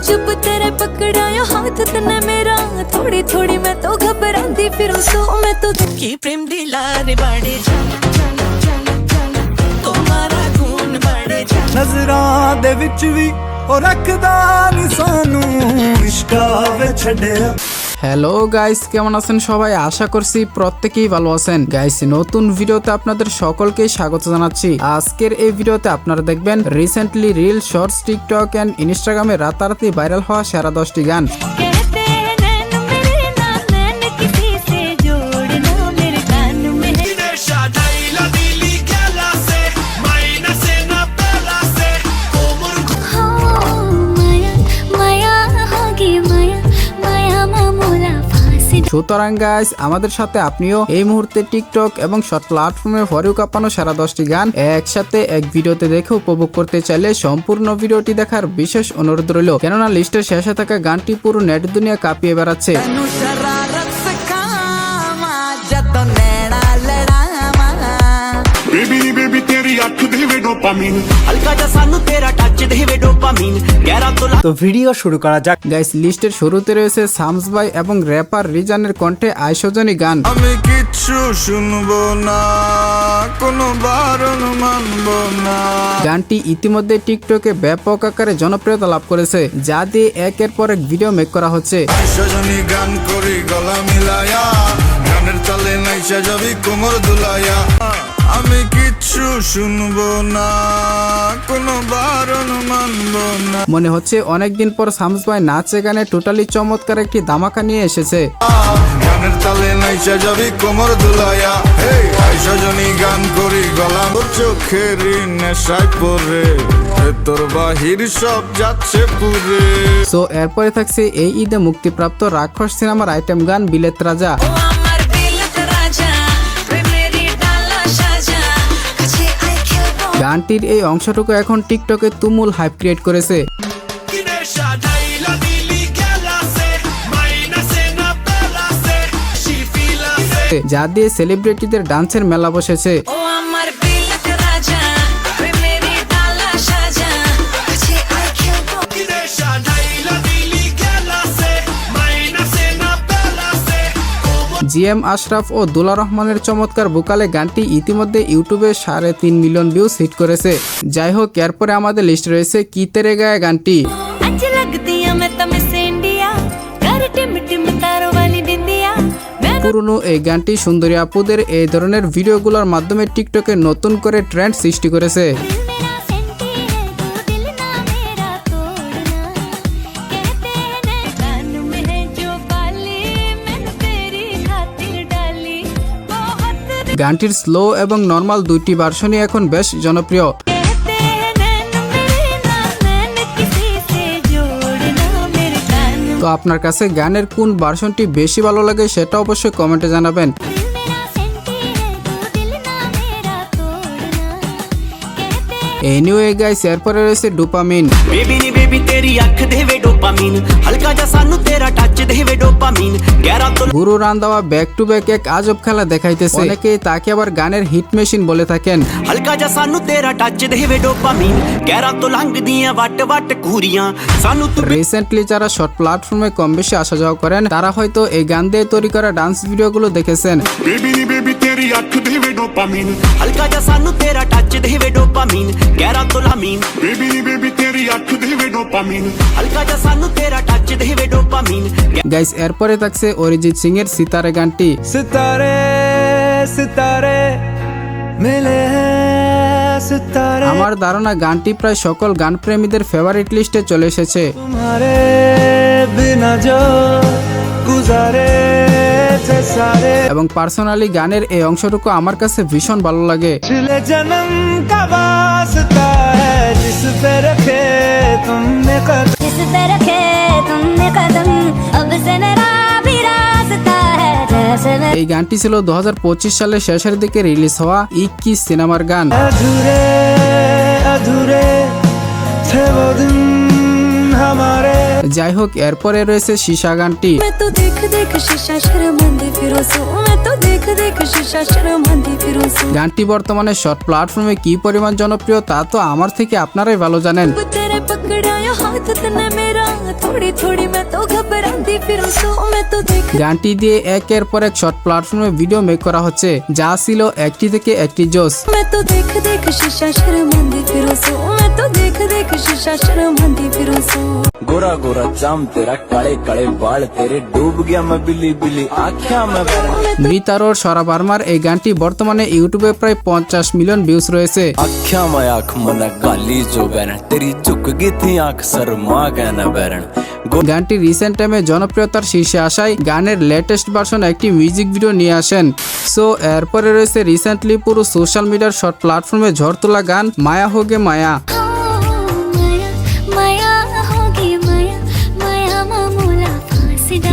चुप तेरे पकड़ा या हाथ तने मेरा थोड़ी थोड़ी मैं तो घबराती फिरूं सो मैं तो की प्रेम दिला रे बाड़े तुम्हारा खून बड़े नजरां दे विच वी ओ रखदा नी सानू इश्का वे छड्डिया। হ্যালো গাইস, কেমন আছেন সবাই? আশা করছি প্রত্যেকেই ভালো আছেন। গাইস, নতুন ভিডিওতে আপনাদের সকলকে স্বাগত জানাচ্ছি। আজকের এই ভিডিওতে আপনারা দেখবেন recently reel, shorts, TikTok and ইনস্টাগ্রামে রাতারাতি ভাইরাল হওয়া সেরা 10টি গান। সুতরাং গাইস, আমাদের সাথে আপনিও এই মুহূর্তে টিকটক এবং শর্ট প্ল্যাটফর্মে ফরিউ কাঁপানো সেরা 10টি গান একসাথে এক ভিডিওতে দেখে উপভোগ করতে চাইলে সম্পূর্ণ ভিডিওটি দেখার বিশেষ অনুরোধ রইল, কেননা লিস্টের শেষে থাকা গানটি পুরো নেট দুনিয়া কাঁপিয়ে বেড়াচ্ছে। তো ভিডিও শুরু করা যাক। গাইস, লিস্টের শুরুতে রয়েছে শামস ভাই এবং র্যাপার রিজানের কণ্ঠে আইসজনী গান। আমি কিচ্ছু শুনবো না, কোনো বারণ মানবো না। গানটি ইতিমধ্যে টিকটকে ব্যাপক আকারে জনপ্রিয়তা লাভ করেছে, যা দিয়ে একের পর এক ভিডিও মেক করা হচ্ছে। আইসজনী গান করি গলা মিলায়া, গানের তালে নাইসা যাবি কোমর দুলায়া। আমি কিচ্ছু শুনবো না, কোনো বারণ মানবো না। মনে হচ্ছে অনেকদিন পর শামস ভাই নাচে গানে টোটালি চমৎকার একটি ধামাকা নিয়ে এসেছে। গানের তালে নাইসা যাবি কোমর দুলায়া। আইসজনী গান করি গলা চোখের নেশায় পরে, তোর বাহির সব যাচ্ছে পুরে। সো এরপরে থাকছে এই ঈদে মুক্তিপ্রাপ্ত রাক্ষস সিনেমার আইটেম গান বিলেত রাজা। গানটির এই অংশটুকু এখন টিকটকে তুমুল হাইপ ক্রিয়েট করেছে, যা দিয়ে সেলিব্রিটিদের ডান্সের মেলা বসেছে। জিএম আশরাফ ও দুলা রহমানের চমৎকার ভোকালে গানটি ইতিমধ্যে ইউটিউবে 3.5 মিলিয়ন ভিউজ হিট করেছে। যাই হোক, এরপরে আমাদের লিস্ট রয়েছে কি তেরে গায়ে গানটি। পুরনো এই গানটি সুন্দরী আপুদের এই ধরনের ভিডিওগুলোর মাধ্যমে টিকটকে নতুন করে ট্রেন্ড সৃষ্টি করেছে। গানটির স্লো এবং নর্মাল দুইটি ভার্সনই এখন বেশ জনপ্রিয়। তো আপনার কাছে গানের কোন ভার্সনটি বেশি ভালো লাগে সেটা অবশ্যই কমেন্টে জানাবেন। এনিওয়ে গাইস, এরপরে রয়েছে dopamine. Guru রান্দাওয়া back to back এক আজব খেলা দেখাইতেছে, অনেকেই তাকে আবার গানের হিট মেশিন বলে থাকেন। রিসেন্টলি যারা শর্ট প্ল্যাটফর্মে কম বেশি আসা যাওয়া করেন, তারা হয়তো এই গান দিয়ে তৈরি করা ডান্স ভিডিওগুলো দেখেছেন। গাইস, এরপরে থাকছে অরিজিৎ সিং এর সিতারে গানটি। সিতারে সিতারে মিলে সিতারে। আমার ধারণা গানটি প্রায় সকল গান প্রেমীদের ফেভারিট লিস্টে চলে এসেছে। তোমারে বিনা জো গুজারে সারে। এবং পার্সোনালি গানের এই অংশটুকু আমার কাছে ভীষণ ভালো লাগে। पिछले जन्म का वास्ता है जिस पे रखे तुमने कदम, जिस पे रखे तुमने कदम अब से मेरा भी रास्ता है जैसे এই গানটি ছিল 2025 সালের শেষের দিকে রিলিজ হওয়া 21 সিনেমার গান। अधूरे अधूरे थे वो दिन हमारे। যাই হোক, এরপরে রয়েছে শিশা গানটি। मैं तो देख देख शीशा शर्मांदी फिरूं सो मैं तो देख देख शीशा शर्मांदी फिरूं सो। গানটি বর্তমানে শর্ট প্ল্যাটফর্মে কি পরিমাণ জনপ্রিয় তা তো আমার থেকে আপনারাই ভালো জানেন। तेरे पकड़ पकड़ाया हाथ तने मेरा थोड़ी थोड़ी मैं तो घबराती फिरूं सो मैं तो देख গানটি দিয়ে একের পর এক শর্ট প্ল্যাটফর্মে ভিডিও মেক করা হচ্ছে, যা ছিল একটি থেকে একটি জোস। मैं तो देख देख शीशा शर्मांदी फिरूं सो मैं तो देख देख शीशा शर्मांदी फिरूं सो गोरा गोरा चाम तेरा काले काले बाल तेरे डूब गया मैं बिल्ली बिल्ली आँखियां में মৃতারোর সরা বার্মার এই গানটি বর্তমানে ইউটিউবে প্রায় 50 মিলিয়ন ভিউজ রয়েছে। आँखियां में आँख मन काली जो बैरण तेरी झुक गई थी आँख शर्मा कहना बैरण গানটি রিসেন্ট টাইমে জনপ্রিয়তার শীর্ষে আসায় গানের লেটেস্ট ভার্সন একটি মিউজিক ভিডিও নিয়ে আসেন। সো এরপরে রয়েছে রিসেন্টলি পুরো সোশ্যাল মিডিয়ার শর্ট প্ল্যাটফর্মে ঝড় তোলা গান মায়া হোগে মায়া।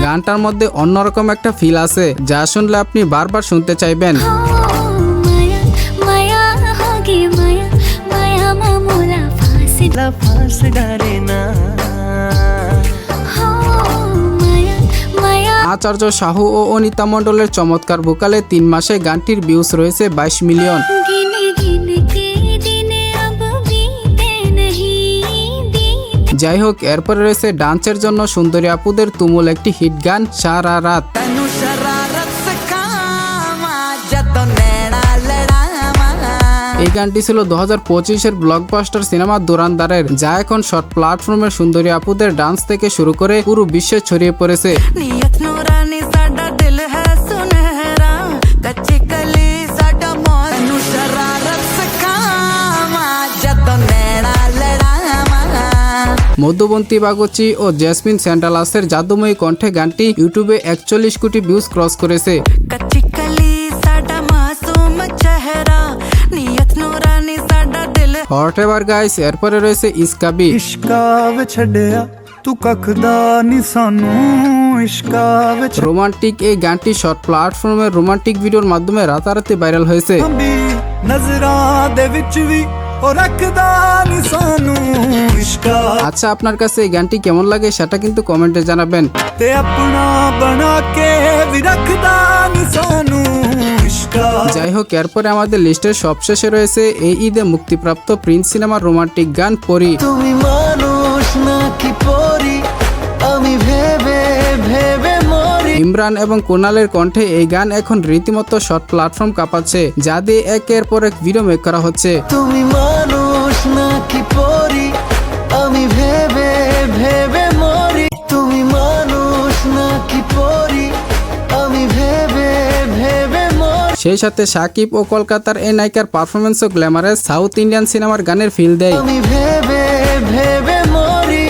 গানটার মধ্যে অন্যরকম একটা ফিল আছে, যা শুনলে আপনি বারবার শুনতে চাইবেন। আচার্য সাহু ও অনিতা মণ্ডলের চমৎকার ভোকালে 3 মাসে গানটির ভিউজ রয়েছে 22 মিলিয়ন। যাই হোক, এরপরে রয়েছে ডান্সের জন্য সুন্দরী আপুদের তুমুল একটি হিট গান সারা রাত। এই গানটি ছিল 2025-এর ব্লকবাস্টার সিনেমা দুরান্দারের, যা এখন শর্ট প্ল্যাটফর্মের সুন্দরী আপুদের ডান্স থেকে শুরু করে পুরো বিশ্বে ছড়িয়ে পড়েছে। नीयत नूरानी साडा दिल है सुनहरा कच्ची कली साडा मौत नू शरारत सकामा जद नैना लड़ामा মধ্যবন্তী বাগচি ও জেসমিন স্যান্ডালাসের জাদুময়ী কণ্ঠে গানটি ইউটিউবে 41 কোটি ভিউজ ক্রস করেছে। कच्ची कली साडा मासूम चेहरा नीयत नूरानी साडा दिल হট এভার গাইস, এরপরে রয়েছে ইসকাবি। ਇਸ਼ਕਾ ਵਿੱਚ ਛੱਡਿਆ ਤੂੰ ਕੱਖਦਾ ਨੀ ਸਾਨੂੰ ਇਸ਼ਕਾ ਵਿੱਚ রোমান্টিক এই গানটি শর্ট প্ল্যাটফর্মের রোমান্টিক ভিডিওর মাধ্যমে রাতারাতি ভাইরাল হয়েছে। ਵੀ ਨਜ਼ਰਾਂ ਦੇ ਵਿੱਚ ਵੀ ਉਹ ਰੱਖਦਾ ਨੀ ਸਾਨੂੰ ਇਸ਼ਕਾ আচ্ছা, আপনার কাছে এই গানটি কেমন লাগে সেটা কিন্তু কমেন্টে জানাবেন। ਤੇ ਆਪਣਾ ਬਣਾ ਕੇ ਵੀ ਰੱਖਦਾ ਨੀ ਸਾਨੂੰ ਇਸ਼ਕਾ যাই হোক, এরপরে আমাদের লিস্টের সবশেষে রয়েছে এই ঈদে মুক্তিপ্রাপ্ত প্রিন্স সিনেমার রোমান্টিক গান পরি। তুমি মানুষ নাকি পরি আমি ভেবে ভেবে মরি ইমরান এবং কুনালের কণ্ঠে এই গান এখন রীতিমতো শর্ট প্ল্যাটফর্ম কাঁপাচ্ছে, যা দিয়ে একের পর এক ভিডিও মেক করা হচ্ছে। তুমি মানুষ নাকি পরি আমি ভেবে ভেবে মরি তুমি মানুষ নাকি পরি আমি ভেবে ভেবে মরি সেই সাথে সাকিব ও কলকাতার এই নায়িকার পারফরমেন্সও গ্ল্যামারাস সাউথ ইন্ডিয়ান সিনেমার গানের ফিল দেয়। আমি ভেবে ভেবে মরি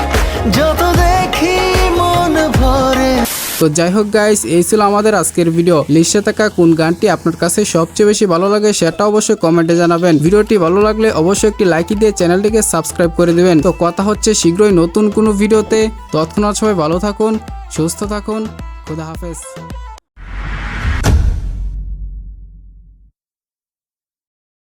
যত দেখি মন ভরে। তো যাই হোক গাইস, এই ছিল আমাদের আজকের ভিডিও। লিস্টে থাকা কোন গানটি আপনার কাছে সবচেয়ে বেশি ভালো লাগে সেটা অবশ্যই কমেন্টে জানাবেন। ভিডিওটি ভালো লাগলে অবশ্যই একটি লাইক দিয়ে চ্যানেলটিকে সাবস্ক্রাইব করে দিবেন। তো কথা হচ্ছে শীঘ্রই নতুন কোনো ভিডিওতে। তৎক্ষণাৎ সবাই ভালো থাকুন, সুস্থ থাকুন, খোদা হাফেজ।